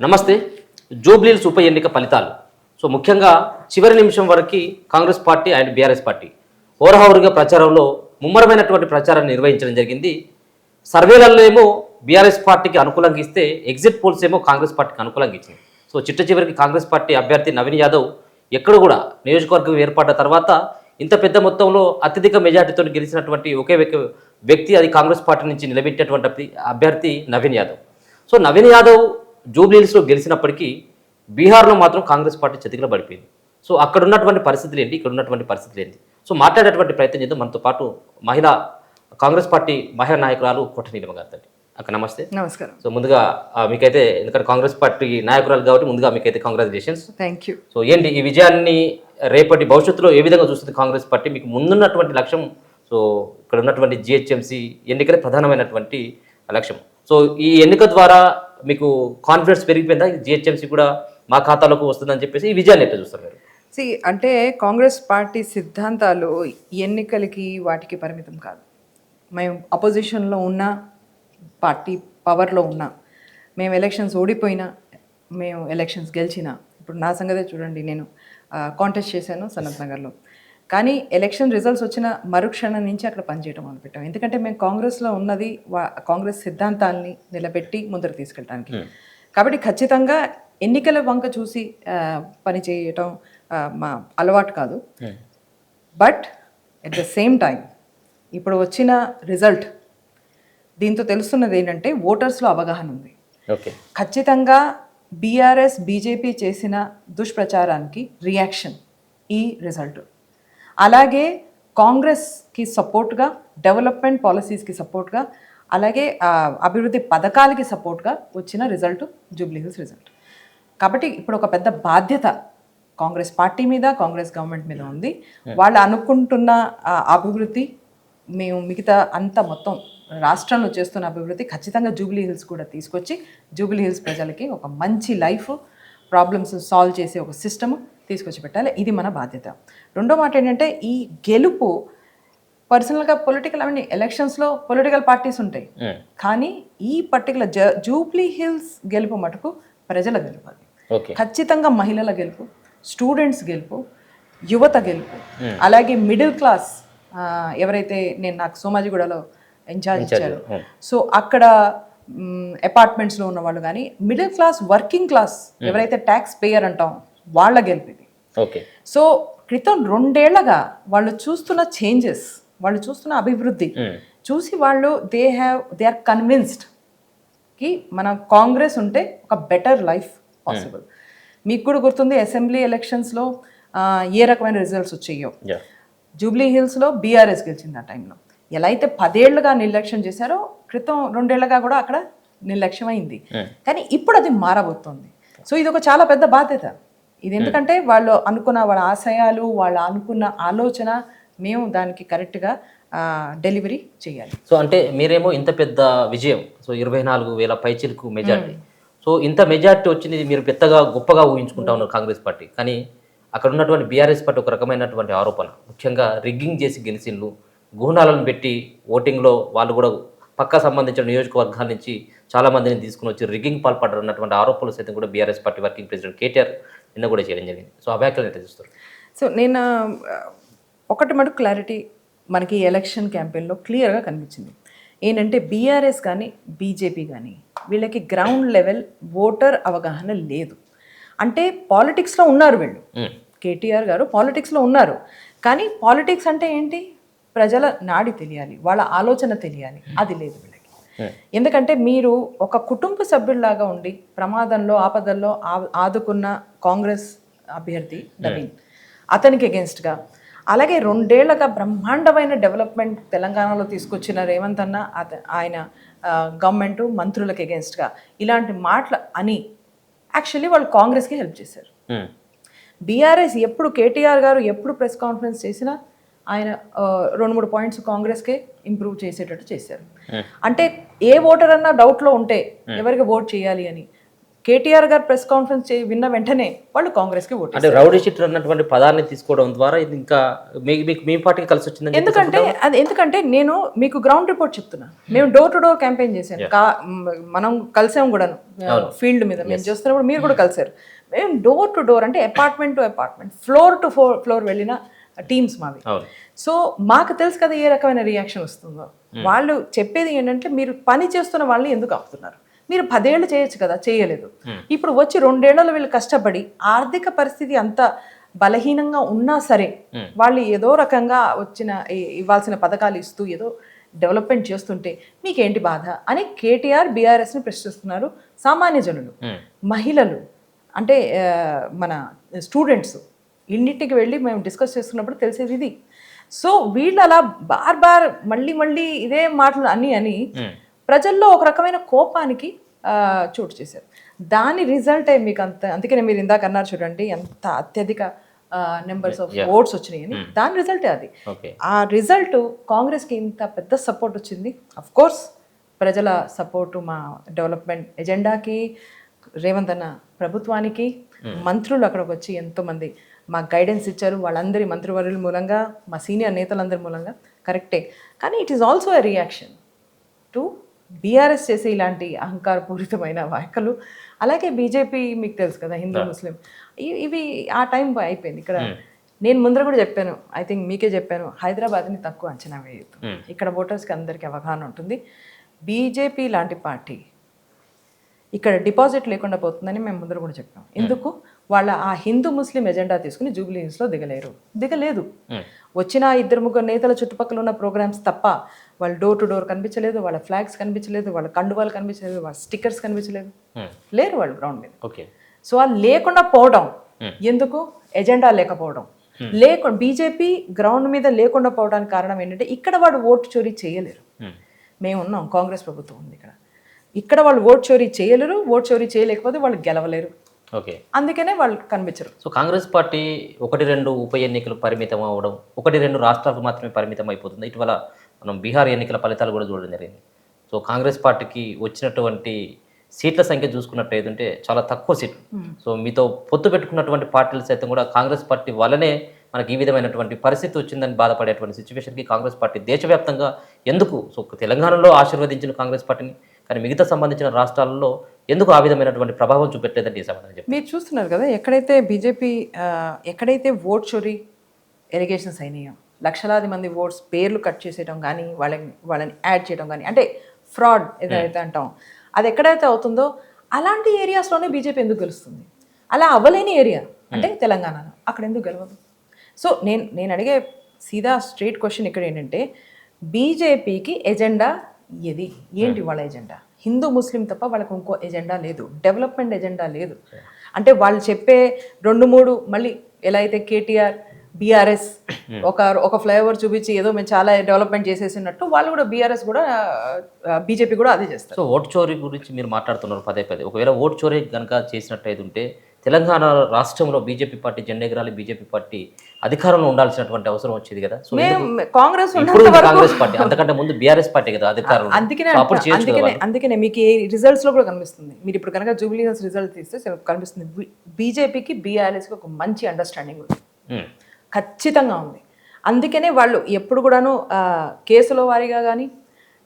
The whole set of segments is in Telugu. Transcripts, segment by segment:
నమస్తే. జూబ్లీహిల్స్ ఉప ఎన్నిక ఫలితాలు. సో ముఖ్యంగా చివరి నిమిషం వరకు Congress party and BRS party హోరహోరుగా ప్రచారంలో ముమ్మరమైనటువంటి ప్రచారాన్ని నిర్వహించడం జరిగింది. సర్వేలలో ఏమో బీఆర్ఎస్ పార్టీకి అనుకూలంగా ఇస్తే ఎగ్జిట్ పోల్స్ ఏమో కాంగ్రెస్ పార్టీకి అనుకూలంగా ఇచ్చింది. సో చిట్ట చివరికి కాంగ్రెస్ పార్టీ అభ్యర్థి నవీన్ యాదవ్ ఎక్కడ కూడా నియోజకవర్గం ఏర్పడ్డ తర్వాత ఇంత పెద్ద మొత్తంలో అత్యధిక మెజార్టీతో గెలిచినటువంటి ఒకే వ్యక్తి అది కాంగ్రెస్ పార్టీ నుంచి నిలబెట్టేటువంటి అభ్యర్థి నవీన్ యాదవ్. సో నవీన్ యాదవ్ జూబ్లీహిల్స్లో గెలిచినప్పటికీ బీహార్లో మాత్రం కాంగ్రెస్ పార్టీ చతికిల పడిపోయింది. సో అక్కడ ఉన్నటువంటి పరిస్థితులు ఏంటి, ఇక్కడ ఉన్నటువంటి పరిస్థితులు ఏంటి, సో మాట్లాడేటువంటి ప్రయత్నం చేద్దాం. మనతో పాటు కాంగ్రెస్ పార్టీ మహిళా నాయకురాలు కోట నీలిమ గారు. అక్క నమస్తే. నమస్కారం. సో ముందుగా మీకైతే, ఎందుకంటే కాంగ్రెస్ పార్టీ నాయకురాలు కాబట్టి ముందుగా మీకైతే కంగ్రాచులేషన్స్. Thank you. సో ఏంటి ఈ విజయాన్ని రేపటి భవిష్యత్తులో ఏ విధంగా చూస్తుంది కాంగ్రెస్ పార్టీ? మీకు ముందున్నటువంటి లక్ష్యం, సో ఇక్కడ ఉన్నటువంటి జిహెచ్ఎంసీ ఎన్నికలే ప్రధానమైనటువంటి లక్ష్యం. సో ఈ ఎన్నిక ద్వారా మీకు కాన్ఫిడెన్స్ పెరిగిపోయిందా, జిహెచ్ఎంసీ కూడా మా ఖాతాలోకి వస్తుందని చెప్పేసి ఈ విజయాన్ని ఎట్లా చూస్తారు మీరు? అంటే కాంగ్రెస్ పార్టీ సిద్ధాంతాలు ఎన్నికలకి వాటికి పరిమితం కాదు. మేము అపోజిషన్లో ఉన్నా, పార్టీ పవర్లో ఉన్నా, మేము ఎలక్షన్స్ ఓడిపోయినా, మేము ఎలక్షన్స్ గెలిచినా, ఇప్పుడు నా సంగతే చూడండి, నేను కాంటెస్ట్ చేశాను సనత్ నగర్లో, కానీ ఎలక్షన్ రిజల్ట్స్ వచ్చిన మరుక్షణం నుంచి అక్కడ పనిచేయడం మొదలుపెట్టాం. ఎందుకంటే మేము కాంగ్రెస్లో ఉన్నది కాంగ్రెస్ సిద్ధాంతాలని నిలబెట్టి ముందరకు తీసుకెళ్ళడానికి. కాబట్టి ఖచ్చితంగా ఎన్నికల వంక చూసి పని చేయటం మా అలవాటు కాదు. But at the same time ఇప్పుడు వచ్చిన రిజల్ట్ దీంతో తెలుస్తున్నది ఏంటంటే ఓటర్స్లో అవగాహన ఉంది. ఖచ్చితంగా బీఆర్ఎస్ బీజేపీ చేసిన దుష్ప్రచారానికి రియాక్షన్ ఈ రిజల్ట్. అలాగే కాంగ్రెస్కి సపోర్ట్గా, డెవలప్మెంట్ పాలసీస్కి సపోర్ట్గా, అలాగే అభివృద్ధి పథకాలకి సపోర్ట్గా వచ్చిన రిజల్ట్ జూబ్లీహిల్స్ రిజల్ట్. కాబట్టి ఇప్పుడు ఒక పెద్ద బాధ్యత కాంగ్రెస్ పార్టీ మీద, కాంగ్రెస్ గవర్నమెంట్ మీద ఉంది. వాళ్ళు అనుకుంటున్న అభివృద్ధి, మేము మిగతా అంతా మొత్తం రాష్ట్రంలో చేస్తున్న అభివృద్ధి ఖచ్చితంగా జూబ్లీహిల్స్ కూడా తీసుకొచ్చి జూబ్లీహిల్స్ ప్రజలకి ఒక మంచి లైఫ్, ప్రాబ్లమ్స్ సాల్వ్ చేసే ఒక సిస్టమ్ తీసుకొచ్చి పెట్టాలి. ఇది మన బాధ్యత. రెండో మాట ఏంటంటే, ఈ గెలుపు పర్సనల్గా ఎలక్షన్స్లో పొలిటికల్ పార్టీస్ ఉంటాయి, కానీ ఈ పర్టికులర్ జూబ్లీహిల్స్ గెలుపు మటుకు ప్రజల గెలుపు. అది ఖచ్చితంగా మహిళల గెలుపు, స్టూడెంట్స్ గెలుపు, యువత గెలుపు, అలాగే మిడిల్ క్లాస్ ఎవరైతే, నాకు సోమాజిగూడలో ఇన్ఛార్జ్ ఇచ్చారు, సో అక్కడ అపార్ట్మెంట్స్లో ఉన్న వాళ్ళు కానీ మిడిల్ క్లాస్, వర్కింగ్ క్లాస్ ఎవరైతే ట్యాక్స్ పేయర్ అంటాం వాళ్ళ గెలుపు ఇది. సో క్రితం 2 ఏళ్లగా వాళ్ళు చూస్తున్న చేంజెస్, వాళ్ళు చూస్తున్న అభివృద్ధి చూసి వాళ్ళు దే ఆర్ కన్విన్స్డ్ కి మన కాంగ్రెస్ ఉంటే ఒక బెటర్ లైఫ్ పాసిబుల్. మీకు కూడా గుర్తుంది అసెంబ్లీ ఎలక్షన్స్లో ఏ రకమైన రిజల్ట్స్ వచ్చాయో. జూబ్లీహిల్స్లో బీఆర్ఎస్ గెలిచింది ఆ టైంలో. ఎలా అయితే 10 ఏళ్లుగా నిర్లక్ష్యం చేశారో, క్రితం 2 ఏళ్లుగా కూడా అక్కడ నిర్లక్ష్యం అయింది. కానీ ఇప్పుడు అది మారబోతోంది. సో ఇది ఒక చాలా పెద్ద బాధ్యత ఇది. ఎందుకంటే వాళ్ళు అనుకున్న వాళ్ళ ఆశయాలు, వాళ్ళు అనుకున్న ఆలోచన, మేము దానికి కరెక్ట్గా డెలివరీ చేయాలి. సో అంటే మీరేమో ఇంత పెద్ద విజయం, సో 24,000 పైచిలకు మెజార్టీ, సో ఇంత మెజార్టీ వచ్చింది మీరు పెద్దగా గొప్పగా ఊహించుకుంటా ఉన్నారు కాంగ్రెస్ పార్టీ. కానీ అక్కడ ఉన్నటువంటి బీఆర్ఎస్ పార్టీ ఒక రకమైనటువంటి ఆరోపణ, ముఖ్యంగా రిగ్గింగ్ చేసి గెలిచిండ్రు, గుహనాలను పెట్టి ఓటింగ్లో వాళ్ళు కూడా పక్కా సంబంధించిన నియోజకవర్గాల నుంచి చాలామందిని తీసుకుని వచ్చి రిగ్గింగ్ పాల్పడ్డారు అన్నటువంటి ఆరోపణలు సైతం కూడా BRS party working president KTR నిన్న కూడా చేయడం జరిగింది. సో ఆ వ్యాఖ్యలు ఎట్లా చూస్తారు? సో నేను ఒకటి మటుకు క్లారిటీ మనకి ఎలక్షన్ క్యాంపెయిన్లో క్లియర్గా కనిపించింది. ఏంటంటే బీఆర్ఎస్ కానీ బీజేపీ కానీ వీళ్ళకి గ్రౌండ్ లెవెల్ ఓటర్ అవగాహన లేదు. అంటే పాలిటిక్స్లో ఉన్నారు వీళ్ళు, కేటీఆర్ గారు పాలిటిక్స్లో ఉన్నారు, కానీ పాలిటిక్స్ అంటే ఏంటి, ప్రజల నాడి తెలియాలి, వాళ్ళ ఆలోచన తెలియాలి, అది లేదు వీళ్ళకి. ఎందుకంటే మీరు ఒక కుటుంబ సభ్యుల్లాగా ఉండి ప్రమాదంలో, ఆపదల్లో ఆదుకున్న కాంగ్రెస్ అభ్యర్థి నవీన్, అతనికి అగెన్స్ట్గా, అలాగే 2 ఏళ్లుగా బ్రహ్మాండమైన డెవలప్మెంట్ తెలంగాణలో తీసుకొచ్చిన రేవంత్ అన్న, ఆయన గవర్నమెంట్ మంత్రులకు అగెన్స్ట్గా ఇలాంటి మాటలు అని యాక్చువల్లీ వాళ్ళు కాంగ్రెస్కి హెల్ప్ చేశారు. బీఆర్ఎస్ ఎప్పుడు, కేటీఆర్ గారు ఎప్పుడు ప్రెస్ కాన్ఫరెన్స్ చేసినా ఆయన 2-3 పాయింట్స్ కాంగ్రెస్కే ఇంప్రూవ్ చేసేటట్టు చేశారు. అంటే ఏ ఓటర్ అన్నా డౌట్లో ఉంటే ఎవరికి ఓట్ చేయాలి అని కేటీఆర్ గారు ప్రెస్ కాన్ఫరెన్స్ విన్న వెంటనే వాళ్ళు కాంగ్రెస్కి ఓటు అంటే రౌడీ షీటర్ అన్నటువంటి పదాన్ని తీసుకోవడం ద్వారా ఇది ఇంకా మీకు మీ పార్టీకి కలిసి వచ్చిందని ఎందుకంటే నేను మీకు గ్రౌండ్ రిపోర్ట్ చెప్తున్నా. మేము డోర్ టు డోర్ క్యాంపెయిన్ చేశాను. మనం కలిసాం కూడా ఫీల్డ్ మీద మేము చేస్తున్నప్పుడు మీరు కూడా కలిసారు. మేము డోర్ టు డోర్ అంటే apartment to apartment, floor to floor వెళ్ళిన టీమ్స్ మావి. సో మాకు తెలుసు కదా ఏ రకమైన రియాక్షన్ వస్తుందో. వాళ్ళు చెప్పేది ఏంటంటే మీరు పని చేస్తున్న వాళ్ళని ఎందుకు ఆపుతున్నారు, మీరు 10 ఏళ్ళు చేయొచ్చు కదా, చేయలేదు. ఇప్పుడు వచ్చి 2 ఏళ్లలో వీళ్ళు కష్టపడి ఆర్థిక పరిస్థితి అంత బలహీనంగా ఉన్నా సరే వాళ్ళు ఏదో రకంగా ఇవ్వాల్సిన పథకాలు ఇస్తూ ఏదో డెవలప్మెంట్ చేస్తుంటే మీకేంటి బాధ అని కేటీఆర్ బీఆర్ఎస్ని ప్రశ్నిస్తున్నారు సామాన్య జనులు. మహిళలు అంటే మన స్టూడెంట్స్ ఇన్నింటికి వెళ్ళి మేము డిస్కస్ చేస్తున్నప్పుడు తెలిసేది ఇది. సో వీళ్ళు అలా బార్ మళ్ళీ ఇదే మాటలు అని ప్రజల్లో ఒక రకమైన కోపానికి చోటు చేశారు. దాని రిజల్ట్ మీకు అందుకనే మీరు ఇందాక అన్నారు చూడండి ఎంత అత్యధిక నెంబర్స్ ఆఫ్ ఓట్స్ వచ్చినాయి అని. దాని రిజల్టే అది. ఆ రిజల్ట్ కాంగ్రెస్కి ఇంత పెద్ద సపోర్ట్ వచ్చింది. అఫ్ కోర్స్ ప్రజల సపోర్టు మా డెవలప్మెంట్ ఎజెండాకి, రేవంత్ అన్న ప్రభుత్వానికి, మంత్రులు అక్కడికి వచ్చి ఎంతోమంది మాకు గైడెన్స్ ఇచ్చారు. వాళ్ళందరి మంత్రివర్యుల మూలంగా, మా సీనియర్ నేతలందరి మూలంగా కరెక్టే. కానీ it is also a reaction to BRS చేసే ఇలాంటి అహంకారపూరితమైన వ్యాఖ్యలు. అలాగే బీజేపీ మీకు తెలుసు కదా, హిందూ ముస్లిం ఇవి ఆ టైం అయిపోయింది. ఇక్కడ నేను ముందర కూడా చెప్పాను, ఐ థింక్ మీకే చెప్పాను, హైదరాబాద్ని తక్కువ అంచనా వేయద్దు. ఇక్కడ ఓటర్స్కి అందరికీ అవగాహన ఉంటుంది. బీజేపీ లాంటి పార్టీ ఇక్కడ డిపాజిట్ లేకుండా పోతుందని మేము ముందర కూడా చెప్పాం. ఎందుకు వాళ్ళ ఆ హిందూ ముస్లిం ఎజెండా తీసుకుని జూబ్లీ హిల్స్లో దిగలేదు. వచ్చిన 2-3 నేతల చుట్టుపక్కల ఉన్న ప్రోగ్రామ్స్ తప్ప వాళ్ళు డోర్ టు డోర్ కనిపించలేదు, వాళ్ళ ఫ్లాగ్స్ కనిపించలేదు, వాళ్ళ కండువాలు కనిపించలేదు, వాళ్ళ స్టిక్కర్స్ కనిపించలేదు, లేరు వాళ్ళు గ్రౌండ్ మీద. సో వాళ్ళు లేకుండా పోవడం ఎందుకు, ఎజెండా లేకపోవడం. బీజేపీ గ్రౌండ్ మీద లేకుండా పోవడానికి కారణం ఏంటంటే ఇక్కడ వాడు ఓటు చోరీ చేయలేరు. మేము ఉన్నాం, కాంగ్రెస్ ప్రభుత్వం ఉంది ఇక్కడ వాళ్ళు ఓటు చోరీ చేయలేరు. ఓటు చోరీ చేయలేకపోతే వాళ్ళు గెలవలేరు. అందుకనే వాళ్ళు కనిపించరు. సో కాంగ్రెస్ పార్టీ 1-2 ఉప ఎన్నికలు పరిమితం అవ్వడం, 1-2 రాష్ట్రాలకు మాత్రమే పరిమితం అయిపోతుంది. ఇటీవల మనం బీహార్ ఎన్నికల ఫలితాలు కూడా చూడడం జరిగింది. సో కాంగ్రెస్ పార్టీకి వచ్చినటువంటి సీట్ల సంఖ్య చూసుకున్నట్టయితే చాలా తక్కువ సీట్లు. సో మీతో పొత్తు పెట్టుకున్నటువంటి పార్టీలు సైతం కూడా కాంగ్రెస్ పార్టీ వల్లనే మనకి ఈ విధమైనటువంటి పరిస్థితి వచ్చిందని బాధపడేటువంటి సిచ్యువేషన్కి కాంగ్రెస్ పార్టీ దేశవ్యాప్తంగా ఎందుకు, సో తెలంగాణలో ఆశీర్వదించిన కాంగ్రెస్ పార్టీని కానీ మిగతా సంబంధించిన రాష్ట్రాలలో ఎందుకు ఆ విధమైనటువంటి ప్రభావం చూపెట్టలేదంటే ఈ సమాధానం చెప్పి మీరు చూస్తున్నారు కదా, ఎక్కడైతే బీజేపీ ఎక్కడైతే ఓట్ చోరీ ఎలిగేషన్స్ అయినాయో, లక్షలాది మంది ఓట్స్ పేర్లు కట్ చేసేయడం కానీ వాళ్ళని యాడ్ చేయడం కానీ, అంటే ఫ్రాడ్ ఏదైతే అంటాం, అది ఎక్కడైతే అవుతుందో అలాంటి ఏరియాస్లోనే బీజేపీ ఎందుకు గెలుస్తుంది. అలా అవ్వలేని ఏరియా అంటే తెలంగాణలో, అక్కడ ఎందుకు గెలవదు. సో నేను అడిగే సీదా స్ట్రైట్ క్వశ్చన్ ఇక్కడ ఏంటంటే, బీజేపీకి ఎజెండా ఏంటి వాళ్ళ ఎజెండా? హిందూ ముస్లిం తప్ప వాళ్ళకి ఇంకో ఎజెండా లేదు, డెవలప్మెంట్ ఎజెండా లేదు. అంటే వాళ్ళు చెప్పే 2-3 మళ్ళీ ఎలా అయితే కేటీఆర్ బీఆర్ఎస్ ఒక ఫ్లైఓవర్ చూపించి ఏదో మేము చాలా డెవలప్మెంట్ చేసేసినట్టు వాళ్ళు కూడా బీఆర్ఎస్ కూడా బీజేపీ కూడా అదే చేస్తారు. సో ఓటు చోరీ గురించి మీరు మాట్లాడుతున్నారు పదే. ఒకవేళ ఓటు చోరీ కనుక చేసినట్టయితే ఉంటే తెలంగాణ రాష్ట్రంలో బీజేపీ పార్టీ జెండెగరాలి, బీజేపీ పార్టీ అధికారంలో ఉండాల్సినటువంటి అవసరం వచ్చేది కదా. సో కాంగ్రెస్ పార్టీ అంతకంటే ముందు బీఆర్ఎస్ పార్టీ కదా అధికారం. అందుకనే మీకు ఈ రిజల్ట్స్ లో కూడా కనిపిస్తుంది. మీరు ఇప్పుడు కనుక జూబ్లీ హిల్స్ రిజల్ట్ తీస్తే కనిపిస్తుంది బీజేపీకి బీఆర్ఎస్కి ఒక మంచి అండర్స్టాండింగ్ ఉంది, ఖచ్చితంగా ఉంది. అందుకనే వాళ్ళు ఎప్పుడు కూడాను కేసుల వారీగా కానీ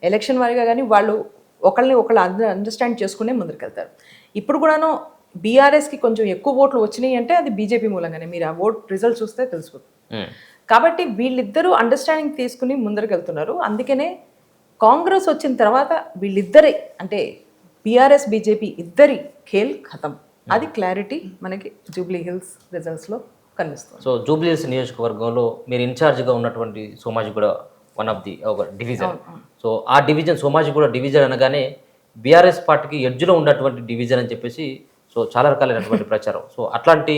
ఎలక్షన్ వారీగా కానీ వాళ్ళు ఒకళ్ళు అండర్స్టాండ్ చేసుకునే ముందుకెళ్తారు. ఇప్పుడు కూడాను బీఆర్ఎస్కి కొంచెం ఎక్కువ ఓట్లు వచ్చినాయి అంటే అది బీజేపీ మూలంగానే. మీరు ఆ ఓట్ రిజల్ట్ చూస్తే తెలిసిపోతుంది. కాబట్టి వీళ్ళిద్దరూ అండర్స్టాండింగ్ తీసుకుని ముందరికి అందుకనే కాంగ్రెస్ వచ్చిన తర్వాత వీళ్ళిద్దరే అంటే బీఆర్ఎస్ బీజేపీ ఇద్దరి ఖేల్ ఖతం. అది క్లారిటీ మనకి జూబ్లీ హిల్స్ రిజల్ట్స్లో కనిపిస్తుంది. సో జూబ్లీ హిల్స్ నియోజకవర్గంలో మీరు ఇన్ఛార్జ్గా ఉన్నటువంటి సోమాజిగూడ వన్ ఆఫ్ ది ఒక డివిజన్. సో ఆ డివిజన్ సోమాజిగూడ డివిజన్ అనగానే బీఆర్ఎస్ పార్టీకి ఎడ్జ్లో ఉన్నటువంటి డివిజన్ అని చెప్పేసి సో చాలా రకాలైనటువంటి ప్రచారం. సో అట్లాంటి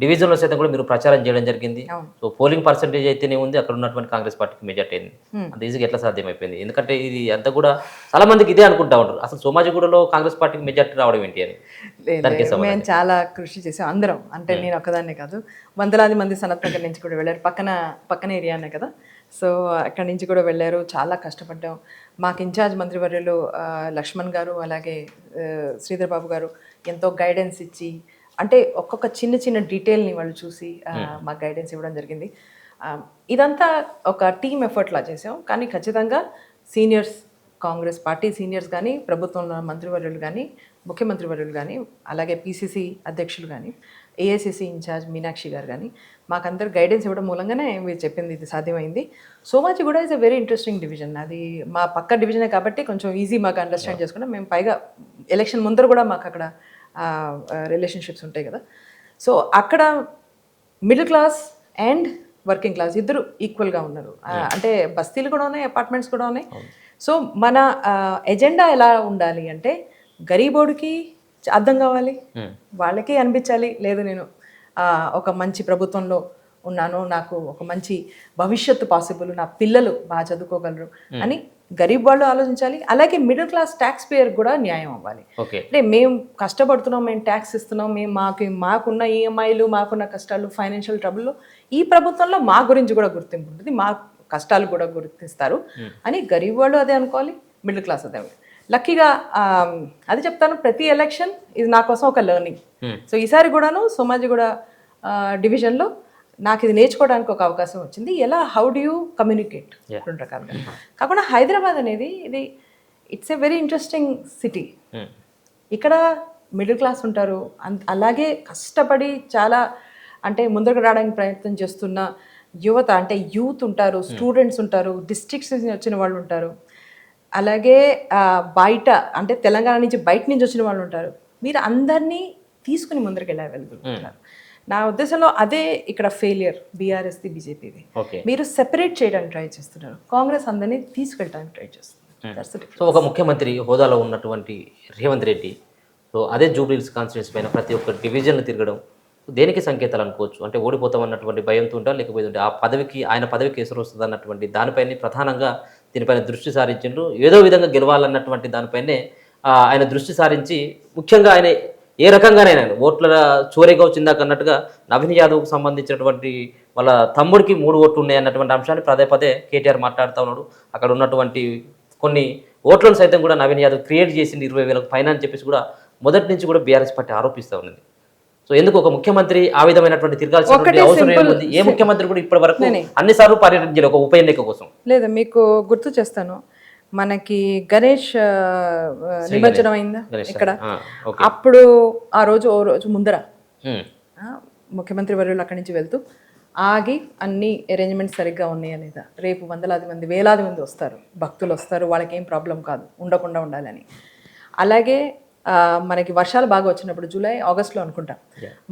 డివిజన్లో సైతం కూడా మీరు ప్రచారం చేయడం జరిగింది. సో పోలింగ్ పర్సంటేజ్ అయితేనే ఉంది, అక్కడ ఉన్నటువంటి కాంగ్రెస్ పార్టీకి మెజార్టీ అయింది. అంత ఈజీగా ఎట్లా సాధ్యమైపోయింది? ఎందుకంటే ఇది అంతా కూడా చాలా మందికి ఇదే అనుకుంటా ఉంటారు, అసలు సోమాజిగూడలో కాంగ్రెస్ పార్టీకి మెజార్టీ రావడం ఏంటి అని. మేము చాలా కృషి చేసాం అందరం, అంటే నేను ఒక్కదాన్నే కాదు, వందలాది మంది సనత్ నగర్ నుంచి కూడా వెళ్ళారు, పక్కన ఏరియానే కదా. సో అక్కడి నుంచి కూడా వెళ్ళారు, చాలా కష్టపడ్డాం. మాకు ఇన్ఛార్జ్ మంత్రివర్యులు లక్ష్మణ్ గారు, అలాగే శ్రీధర్ బాబు గారు ఎంతో గైడెన్స్ ఇచ్చి, అంటే ఒక్కొక్క చిన్న చిన్న డీటెయిల్ని వాళ్ళు చూసి మాకు గైడెన్స్ ఇవ్వడం జరిగింది. ఇదంతా ఒక టీమ్ ఎఫర్ట్లా చేసాం. కానీ ఖచ్చితంగా సీనియర్స్, కాంగ్రెస్ పార్టీ సీనియర్స్ కానీ, ప్రభుత్వంలో మంత్రివర్యులు కానీ, ముఖ్యమంత్రి వర్యులు కానీ, అలాగే పిసిసి అధ్యక్షులు కానీ, ఏఐసిసి ఇన్ఛార్జ్ మీనాక్షి గారు కానీ మాకందరూ గైడెన్స్ ఇవ్వడం మూలంగానే మీరు చెప్పింది ఇది సాధ్యమైంది. Somajiguda is a very interesting division. అది మా పక్క డివిజనే కాబట్టి కొంచెం ఈజీ మాకు అండర్స్టాండ్ చేసుకుంటాం. మేము పైగా ఎలక్షన్ ముందర కూడా మాకు అక్కడ రిలేషన్షిప్స్ ఉంటాయి కదా. సో అక్కడ middle class and working class ఇద్దరు ఈక్వల్గా ఉన్నారు. అంటే బస్తీలు కూడా ఉన్నాయి, అపార్ట్మెంట్స్ కూడా ఉన్నాయి. సో మన ఎజెండా ఎలా ఉండాలి అంటే, గరీబోడికి అర్థం కావాలి, వాళ్ళకి అనిపించాలి లేదు నేను ఒక మంచి ప్రభుత్వంలో ఉన్నాను, నాకు ఒక మంచి భవిష్యత్తు పాసిబుల్, నా పిల్లలు బాగా చదువుకోగలరు అని గరీబ్ వాళ్ళు ఆలోచించాలి. అలాగే మిడిల్ క్లాస్ ట్యాక్స్ పేయర్ కూడా న్యాయం అవ్వాలి. అంటే మేము కష్టపడుతున్నాం, మేము ట్యాక్స్ ఇస్తున్నాం, మేము మాకున్న ఈఎంఐలు, మాకున్న కష్టాలు, ఫైనాన్షియల్ ట్రబుల్లో ఈ ప్రభుత్వంలో మా గురించి కూడా గుర్తింపు ఉంటుంది, మా కష్టాలు కూడా గుర్తిస్తారు అని గరీబ్ వాళ్ళు అదే అనుకోవాలి, మిడిల్ క్లాస్ అదే. లక్కీగా అది చెప్తాను, ప్రతి ఎలక్షన్ ఇది నా కోసం ఒక లెర్నింగ్. సో ఈసారి కూడాను సోమాజిగూడ డివిజన్లో నాకు ఇది నేర్చుకోవడానికి ఒక అవకాశం వచ్చింది. ఎలా, హౌ డు యూ కమ్యూనికేట్ రెండు రకాలుగా. కాకుండా హైదరాబాద్ అనేది ఇది it's a very interesting city. ఇక్కడ మిడిల్ క్లాస్ ఉంటారు, అలాగే కష్టపడి చాలా అంటే ముందుకు రావడానికి ప్రయత్నం చేస్తున్న యువత, అంటే యూత్ ఉంటారు, స్టూడెంట్స్ ఉంటారు, డిస్ట్రిక్ట్స్ నుంచి వచ్చిన వాళ్ళు ఉంటారు, అలాగే బయట అంటే తెలంగాణ నుంచి బయట నుంచి వచ్చిన వాళ్ళు ఉంటారు. మీరు అందరినీ తీసుకుని ముందరికి వెళ్ళగలుగుతున్నారు. నా ఉద్దేశంలో అదే ఇక్కడ ఫెయిలియర్ బీఆర్ఎస్ది, బీజేపీది. మీరు సెపరేట్ చేయడానికి ట్రై చేస్తున్నారు, కాంగ్రెస్ అందరినీ తీసుకెళ్ళడానికి ట్రై చేస్తున్నారు. సో ఒక ముఖ్యమంత్రి హోదాలో ఉన్నటువంటి రేవంత్ రెడ్డి సో అదే జూబ్లీహిల్స్ కాన్స్టిట్యూన్సీ పైన ప్రతి ఒక్క డివిజన్లు తిరగడం దేనికి సంకేతాలు అనుకోవచ్చు? అంటే ఓడిపోతాం అన్నటువంటి భయంతో ఉంటా, లేకపోతే ఆ పదవికి, ఆయన పదవికి ఎసరు వస్తుంది అన్నటువంటి దానిపైన ప్రధానంగా దీనిపైన దృష్టి సారించిండ్రు. ఏదో విధంగా గెలవాలన్నటువంటి దానిపైనే ఆయన దృష్టి సారించి, ముఖ్యంగా ఆయన ఏ రకంగానైనా ఓట్ల చోరీగా వచ్చిందాక అన్నట్టుగా నవీన్ యాదవ్కు సంబంధించినటువంటి వాళ్ళ తమ్ముడికి 3 ఓట్లు ఉన్నాయి అన్నటువంటి అంశాన్ని పదే పదే కేటీఆర్ మాట్లాడుతూ ఉన్నాడు. అక్కడ ఉన్నటువంటి కొన్ని ఓట్లను సైతం కూడా నవీన్ యాదవ్ క్రియేట్ చేసింది 20,000 పైన అని చెప్పేసి కూడా మొదటి నుంచి కూడా బీఆర్ఎస్ పార్టీ ఆరోపిస్తూ ఉన్నది. సో ఎందుకు ఒక ముఖ్యమంత్రి ఆ విధమైనటువంటి తిరగాల్సిన అవసరం ఏముంది? ఏ ముఖ్యమంత్రి కూడా ఇప్పటి వరకు అన్నిసార్లు పర్యటించారు ఒక ఉప ఎన్నిక కోసం? లేదా మీకు గుర్తు చేస్తాను, మనకి గణేష్ నిమజ్జనం అయిందా ఇక్కడ, అప్పుడు ఓ రోజు ముందర ముఖ్యమంత్రి వర్యులు అక్కడి నుంచి వెళ్తూ ఆగి అన్ని అరేంజ్మెంట్స్ సరిగ్గా ఉన్నాయా లేదా, రేపు వందలాది మంది, వేలాది మంది వస్తారు, భక్తులు వస్తారు, వాళ్ళకి ఏం ప్రాబ్లం కాదు, ఉండకుండా ఉండాలని. అలాగే మనకి వర్షాలు బాగా వచ్చినప్పుడు జూలై ఆగస్ట్లో అనుకుంటా,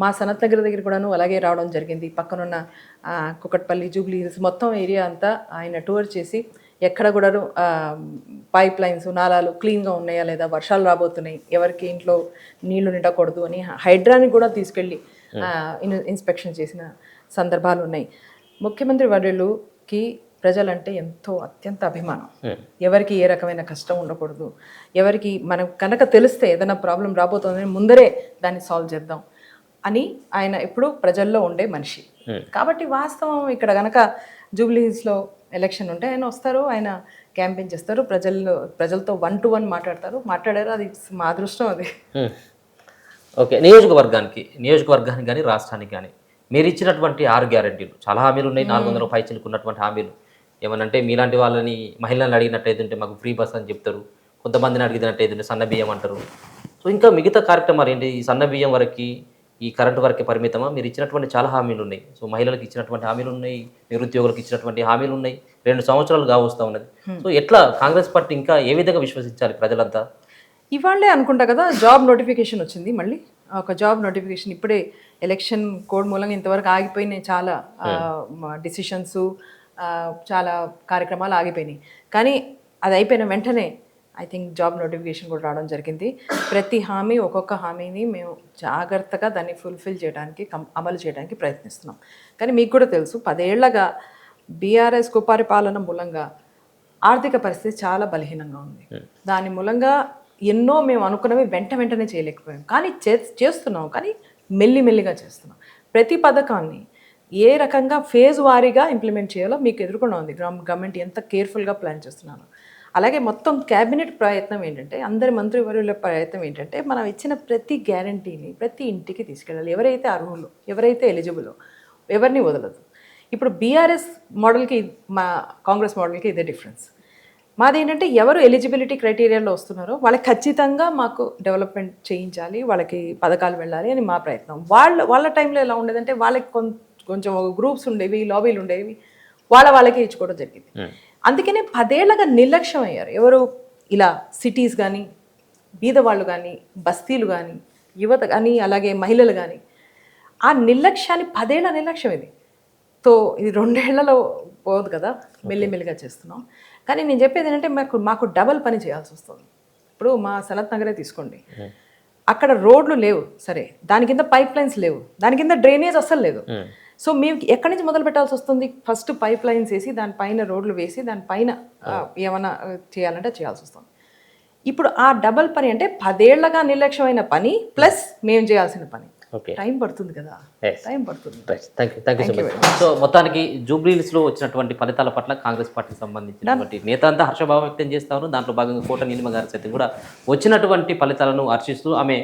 మా సనత్ నగర్ దగ్గర కూడాను అలాగే రావడం జరిగింది. పక్కనున్న కుకట్పల్లి, జూబ్లీ హిల్స్ మొత్తం ఏరియా అంతా ఆయన టూర్ చేసి ఎక్కడ కూడా పైప్ లైన్స్, నాలాలు క్లీన్గా ఉన్నాయా లేదా, వర్షాలు రాబోతున్నాయి, ఎవరికి ఇంట్లో నీళ్లు నిండకూడదు అని హైడ్రాని కూడా తీసుకెళ్ళి ఇన్స్పెక్షన్ చేసిన సందర్భాలు ఉన్నాయి. ముఖ్యమంత్రి వర్యులుకి ప్రజలంటే ఎంతో అత్యంత అభిమానం. ఎవరికి ఏ రకమైన కష్టం ఉండకూడదు, ఎవరికి మనకు కనుక తెలిస్తే ఏదైనా ప్రాబ్లం రాబోతుందని ముందరే దాన్ని సాల్వ్ చేద్దాం అని ఆయన ఎప్పుడు ప్రజల్లో ఉండే మనిషి. కాబట్టి వాస్తవం ఇక్కడ కనుక జూబ్లీ హిల్స్లో ఎలక్షన్ ఉంటే ఆయన వస్తారు, ఆయన క్యాంపెయిన్ చేస్తారు, ప్రజలతో 1-to-1 మాట్లాడారు. అది మా అదృష్టం అది. ఓకే, నియోజకవర్గానికి కానీ రాష్ట్రానికి కానీ మీరు ఇచ్చినటువంటి 6 గ్యారెంటీలు, చాలా హామీలు ఉన్నాయి, 400 పైచిలుకున్నటువంటి హామీలు. ఏమనంటే మీలాంటి వాళ్ళని, మహిళలను అడిగినట్టయితే మాకు ఫ్రీ బస్ అని చెప్తారు, కొంతమందిని అడిగినట్టయితే సన్న బియ్యం అంటారు. సో ఇంకా మిగతా కార్యక్రమాలు ఏంటి? ఈ సన్న బియ్యం వరకు, ఈ కరెంటు వరకే పరిమితమా? మీరు ఇచ్చినటువంటి చాలా హామీలు ఉన్నాయి. సో మహిళలకు ఇచ్చినటువంటి హామీలు ఉన్నాయి, నిరుద్యోగులకు ఇచ్చినటువంటి హామీలు ఉన్నాయి, 2 సంవత్సరాలు కావస్తూ ఉన్నది. సో ఎట్లా కాంగ్రెస్ పార్టీ ఇంకా ఏ విధంగా విశ్వసించాలి ప్రజలంతా? ఇవాళే అనుకుంటా కదా జాబ్ నోటిఫికేషన్ వచ్చింది, మళ్ళీ ఒక జాబ్ నోటిఫికేషన్. ఇప్పుడే ఎలక్షన్ కోడ్ మూలంగా ఇంతవరకు ఆగిపోయినాయి చాలా డిసిషన్స్, చాలా కార్యక్రమాలు ఆగిపోయినాయి. కానీ అది అయిపోయిన వెంటనే ఐ థింక్ జాబ్ నోటిఫికేషన్ కూడా రావడం జరిగింది. ప్రతి హామీ, ఒక్కొక్క హామీని మేము జాగ్రత్తగా దాన్ని ఫుల్ఫిల్ చేయడానికి, అమలు చేయడానికి ప్రయత్నిస్తున్నాం. కానీ మీకు కూడా తెలుసు, 10 ఏళ్లగా బీఆర్ఎస్ కుపరిపాలన మూలంగా ఆర్థిక పరిస్థితి చాలా బలహీనంగా ఉంది. దాని మూలంగా ఎన్నో మేము అనుకున్నవి వెంటనే చేయలేకపోయాం. కానీ చేస్తున్నాం, కానీ మెల్లిమెల్లిగా చేస్తున్నాం. ప్రతి పథకాన్ని ఏ రకంగా ఫేజ్ వారీగా ఇంప్లిమెంట్ చేయాలో మీకు ఎదుర్కొన్నా ఉంది గవర్నమెంట్ ఎంత కేర్ఫుల్గా ప్లాన్ చేస్తున్నాను. అలాగే మొత్తం క్యాబినెట్ ప్రయత్నం ఏంటంటే, అందరి మంత్రివర్యుల ప్రయత్నం ఏంటంటే, మనం ఇచ్చిన ప్రతి గ్యారంటీని ప్రతి ఇంటికి తీసుకెళ్ళాలి. ఎవరైతే అర్హులు, ఎవరైతే ఎలిజిబులో, ఎవరిని వదలదు. ఇప్పుడు బీఆర్ఎస్ మోడల్కి మా కాంగ్రెస్ మోడల్కి ఇదే డిఫరెన్స్. మాది ఏంటంటే, ఎవరు ఎలిజిబిలిటీ క్రైటీరియాలో వస్తున్నారో వాళ్ళకి ఖచ్చితంగా మాకు డెవలప్మెంట్ చేయించాలి, వాళ్ళకి పథకాలు వెళ్ళాలి అని మా ప్రయత్నం. వాళ్ళ టైంలో ఎలా ఉండేదంటే, వాళ్ళకి కొంచెం గ్రూప్స్ ఉండేవి, లాబీలు ఉండేవి, వాళ్ళకి ఇచ్చుకోవడం జరిగింది. అందుకనే 10 ఏళ్ళగా నిర్లక్ష్యం అయ్యారు ఎవరు, ఇలా సిటీస్ కానీ, బీదవాళ్ళు కానీ, బస్తీలు కానీ, యువత కానీ, అలాగే మహిళలు కానీ. ఆ నిర్లక్ష్యాన్ని 10 ఏళ్ళ నిర్లక్ష్యం ఇది. ఇది 2 ఏళ్లలో పోదు కదా, మెల్లిమెల్లిగా చేస్తున్నాం. కానీ నేను చెప్పేది ఏంటంటే, మాకు డబల్ పని చేయాల్సి వస్తుంది. ఇప్పుడు మా సనత్ నగరే తీసుకోండి, అక్కడ రోడ్లు లేవు, సరే, దాని కింద పైప్ లైన్స్ లేవు, దాని కింద డ్రైనేజ్ అస్సలు లేదు. సో మేము ఎక్కడి నుంచి మొదలు పెట్టాల్సి వస్తుంది? ఫస్ట్ పైప్ లైన్స్ వేసి, దానిపైన రోడ్లు వేసి, దానిపైన ఏమైనా చేయాలంటే చేయాల్సి వస్తుంది. ఇప్పుడు ఆ డబల్ పని అంటే 10 ఏళ్లగా నిర్లక్ష్యమైన పని ప్లస్ మేము చేయాల్సిన పని. టైం పడుతుంది కదా, టైం పడుతుంది. Thank you so much. So మొత్తానికి జూబ్లీహిల్స్లో వచ్చినటువంటి ఫలితాల పట్ల కాంగ్రెస్ పార్టీకి సంబంధించినటువంటి నేత అంతా హర్షభావం వ్యక్తం చేస్తారు. దాంట్లో భాగంగా కోట నీలిమ గారి సైతం కూడా వచ్చినటువంటి ఫలితాలను హర్షిస్తూ, ఆమె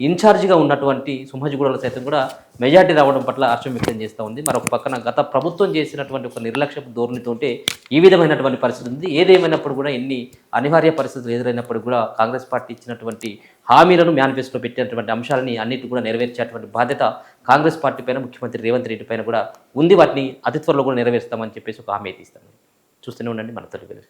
ఇన్ఛార్జిగా ఉన్నటువంటి సుమజిగూడలో సైతం కూడా మెజార్టీ రావడం పట్ల హర్షం వ్యక్తం చేస్తూ ఉంది. మరొక పక్కన గత ప్రభుత్వం చేసినటువంటి ఒక నిర్లక్ష్యపు ధోరణితోటే ఈ విధమైనటువంటి పరిస్థితి ఉంది. ఏదేమైనప్పుడు కూడా, ఎన్ని అనివార్య పరిస్థితులు ఎదురైనప్పుడు కూడా కాంగ్రెస్ పార్టీ ఇచ్చినటువంటి హామీలను మేనిఫెస్టోలో పెట్టినటువంటి అంశాలని అన్నిటి కూడా నెరవేర్చేటువంటి బాధ్యత కాంగ్రెస్ పార్టీ పైన, ముఖ్యమంత్రి రేవంత్ రెడ్డి పైన కూడా ఉంది. వాటిని అతి త్వరలో కూడా నెరవేరుస్తామని చెప్పేసి ఒక హామీ అయితే ఇస్తాను. చూస్తూనే ఉండండి మన తొలి వెలుగు.